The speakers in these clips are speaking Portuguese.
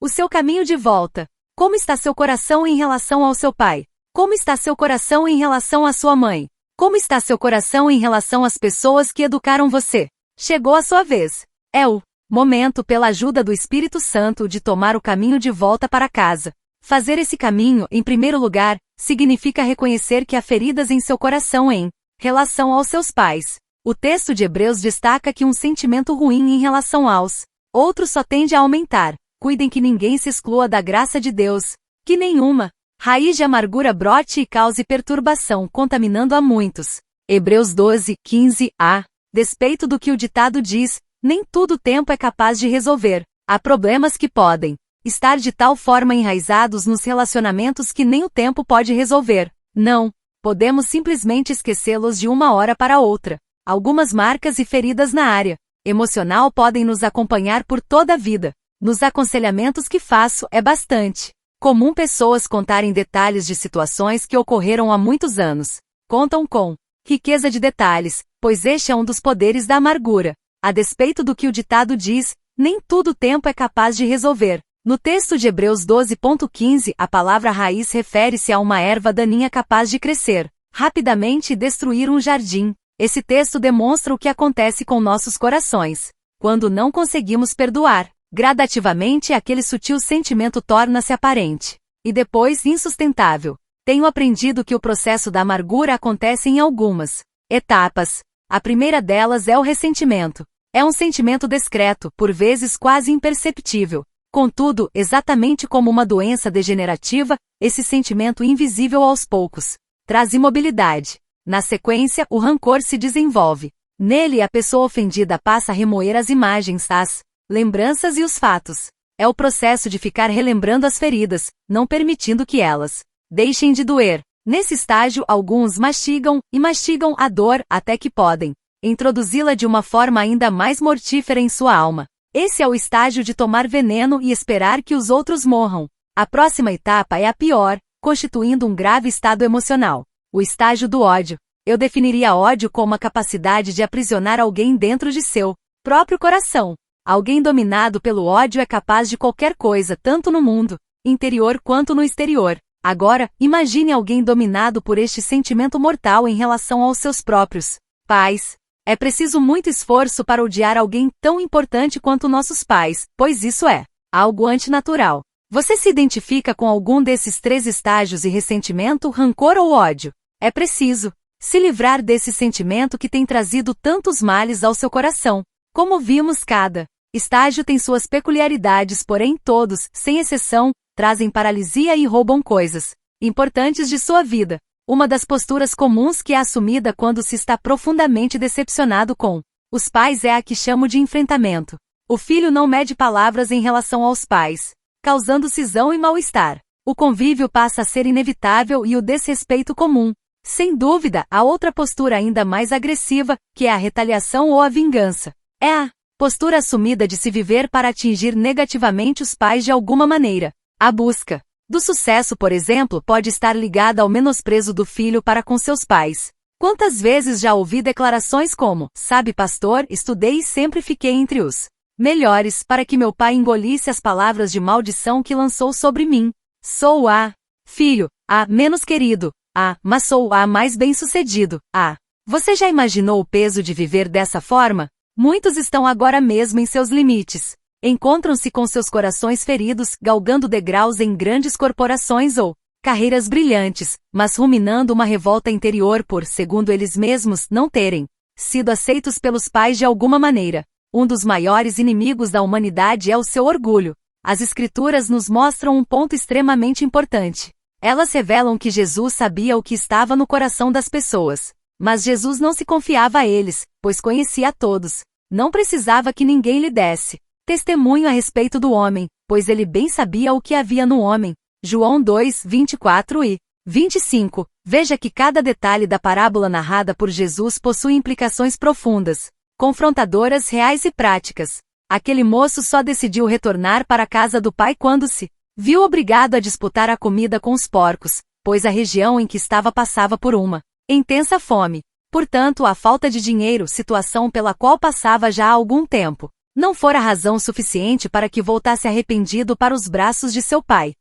O seu caminho de volta. Como está seu coração em relação ao seu pai? Como está seu coração em relação à sua mãe? Como está seu coração em relação às pessoas que educaram você? Chegou a sua vez. É o momento, pela ajuda do Espírito Santo, de tomar o caminho de volta para casa. Fazer esse caminho, em primeiro lugar, significa reconhecer que há feridas em seu coração em relação aos seus pais. O texto de Hebreus destaca que um sentimento ruim em relação aos outros só tende a aumentar. Cuidem que ninguém se exclua da graça de Deus, que nenhuma raiz de amargura brote e cause perturbação, contaminando a muitos. Hebreus 12, 15a. Despeito do que o ditado diz, nem tudo o tempo é capaz de resolver. Há problemas que podem estar de tal forma enraizados nos relacionamentos que nem o tempo pode resolver. Não podemos simplesmente esquecê-los de uma hora para outra. Algumas marcas e feridas na área emocional podem nos acompanhar por toda a vida. Nos aconselhamentos que faço, é bastante comum pessoas contarem detalhes de situações que ocorreram há muitos anos. Contam com riqueza de detalhes, pois este é um dos poderes da amargura. A despeito do que o ditado diz, nem tudo o tempo é capaz de resolver. No texto de Hebreus 12.15, a palavra raiz refere-se a uma erva daninha capaz de crescer rapidamente e destruir um jardim. Esse texto demonstra o que acontece com nossos corações quando não conseguimos perdoar. Gradativamente, aquele sutil sentimento torna-se aparente e depois insustentável. Tenho aprendido que o processo da amargura acontece em algumas etapas. A primeira delas é o ressentimento. É um sentimento discreto, por vezes quase imperceptível. Contudo, exatamente como uma doença degenerativa, esse sentimento invisível aos poucos traz imobilidade. Na sequência, o rancor se desenvolve. Nele, a pessoa ofendida passa a remoer as imagens, as lembranças e os fatos. É o processo de ficar relembrando as feridas, não permitindo que elas deixem de doer. Nesse estágio, alguns mastigam a dor até que podem introduzi-la de uma forma ainda mais mortífera em sua alma. Esse é o estágio de tomar veneno e esperar que os outros morram. A próxima etapa é a pior, constituindo um grave estado emocional. O estágio do ódio. Eu definiria ódio como a capacidade de aprisionar alguém dentro de seu próprio coração. Alguém dominado pelo ódio é capaz de qualquer coisa, tanto no mundo interior quanto no exterior. Agora, imagine alguém dominado por este sentimento mortal em relação aos seus próprios pais. É preciso muito esforço para odiar alguém tão importante quanto nossos pais, pois isso é algo antinatural. Você se identifica com algum desses três estágios de ressentimento, rancor ou ódio? É preciso se livrar desse sentimento que tem trazido tantos males ao seu coração. Como vimos, cada estágio tem suas peculiaridades, porém todos, sem exceção, trazem paralisia e roubam coisas importantes de sua vida. Uma das posturas comuns que é assumida quando se está profundamente decepcionado com os pais é a que chamo de enfrentamento. O filho não mede palavras em relação aos pais, causando cisão e mal-estar. O convívio passa a ser inevitável e o desrespeito comum. Sem dúvida, há outra postura ainda mais agressiva, que é a retaliação ou a vingança. É a postura assumida de se viver para atingir negativamente os pais de alguma maneira. A busca do sucesso, por exemplo, pode estar ligada ao menosprezo do filho para com seus pais. Quantas vezes já ouvi declarações como: "Sabe, pastor, estudei e sempre fiquei entre os melhores para que meu pai engolisse as palavras de maldição que lançou sobre mim. Sou a filho, a menos querido, mas sou a mais bem-sucedido, Você já imaginou o peso de viver dessa forma? Muitos estão agora mesmo em seus limites. Encontram-se com seus corações feridos, galgando degraus em grandes corporações ou carreiras brilhantes, mas ruminando uma revolta interior por, segundo eles mesmos, não terem sido aceitos pelos pais de alguma maneira. Um dos maiores inimigos da humanidade é o seu orgulho. As Escrituras nos mostram um ponto extremamente importante. Elas revelam que Jesus sabia o que estava no coração das pessoas. Mas Jesus não se confiava a eles, pois conhecia a todos. Não precisava que ninguém lhe desse testemunho a respeito do homem, pois ele bem sabia o que havia no homem. João 2, 24 e 25. Veja que cada detalhe da parábola narrada por Jesus possui implicações profundas, confrontadoras, reais e práticas. Aquele moço só decidiu retornar para a casa do pai quando se viu obrigado a disputar a comida com os porcos, pois a região em que estava passava por uma intensa fome. Portanto, a falta de dinheiro, situação pela qual passava já há algum tempo, não fora razão suficiente para que voltasse arrependido para os braços de seu pai.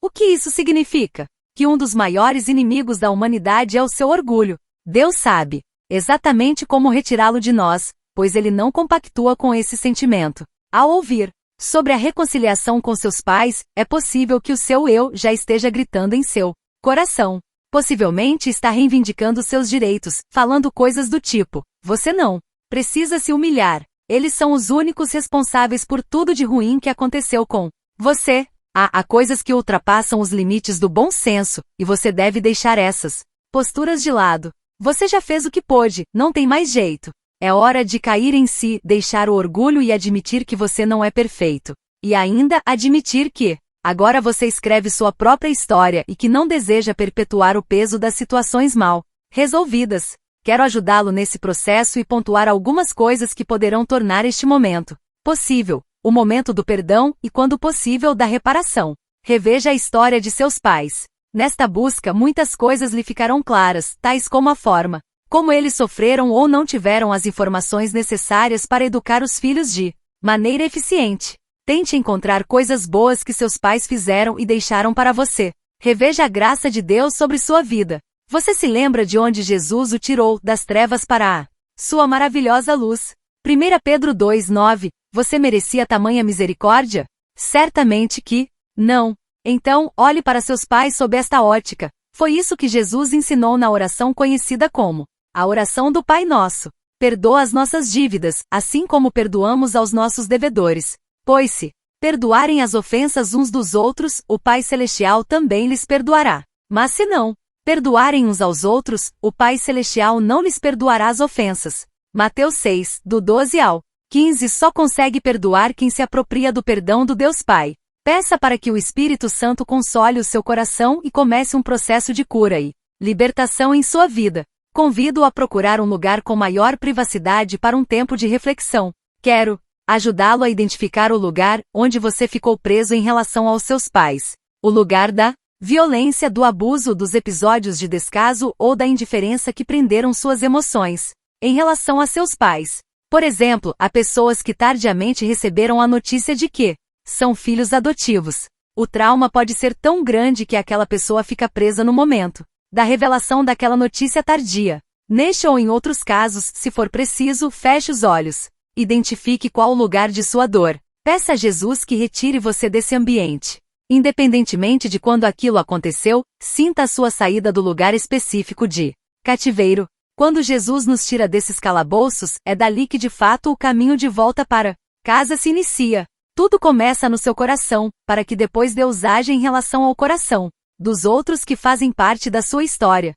O que isso significa? Que um dos maiores inimigos da humanidade é o seu orgulho. Deus sabe exatamente como retirá-lo de nós, pois ele não compactua com esse sentimento. Ao ouvir sobre a reconciliação com seus pais, é possível que o seu eu já esteja gritando em seu coração. Possivelmente está reivindicando seus direitos, falando coisas do tipo: você não precisa se humilhar. Eles são os únicos responsáveis por tudo de ruim que aconteceu com você. Há coisas que ultrapassam os limites do bom senso, e você deve deixar essas posturas de lado. Você já fez o que pôde, não tem mais jeito. É hora de cair em si, deixar o orgulho e admitir que você não é perfeito. E ainda admitir que agora você escreve sua própria história e que não deseja perpetuar o peso das situações mal resolvidas. Quero ajudá-lo nesse processo e pontuar algumas coisas que poderão tornar este momento possível. O momento do perdão e, quando possível, da reparação. Reveja a história de seus pais. Nesta busca, muitas coisas lhe ficarão claras, tais como a forma como eles sofreram ou não tiveram as informações necessárias para educar os filhos de maneira eficiente. Tente encontrar coisas boas que seus pais fizeram e deixaram para você. Reveja a graça de Deus sobre sua vida. Você se lembra de onde Jesus o tirou das trevas para a sua maravilhosa luz? 1 Pedro 2:9. Você merecia tamanha misericórdia? Certamente que não. Então, olhe para seus pais sob esta ótica. Foi isso que Jesus ensinou na oração conhecida como a oração do Pai Nosso. Perdoa as nossas dívidas, assim como perdoamos aos nossos devedores. Pois se perdoarem as ofensas uns dos outros, o Pai Celestial também lhes perdoará. Mas se não perdoarem uns aos outros, o Pai Celestial não lhes perdoará as ofensas. Mateus 6, do 12 ao 15. Só consegue perdoar quem se apropria do perdão do Deus Pai. Peça para que o Espírito Santo console o seu coração e comece um processo de cura e libertação em sua vida. Convido-o a procurar um lugar com maior privacidade para um tempo de reflexão. Quero ajudá-lo a identificar o lugar onde você ficou preso em relação aos seus pais. O lugar da violência, do abuso, dos episódios de descaso ou da indiferença que prenderam suas emoções em relação a seus pais. Por exemplo, há pessoas que tardiamente receberam a notícia de que são filhos adotivos. O trauma pode ser tão grande que aquela pessoa fica presa no momento da revelação daquela notícia tardia. Neste ou em outros casos, se for preciso, feche os olhos. Identifique qual o lugar de sua dor. Peça a Jesus que retire você desse ambiente. Independentemente de quando aquilo aconteceu, sinta a sua saída do lugar específico de cativeiro. Quando Jesus nos tira desses calabouços, é dali que de fato o caminho de volta para casa se inicia. Tudo começa no seu coração, para que depois Deus haja em relação ao coração dos outros que fazem parte da sua história.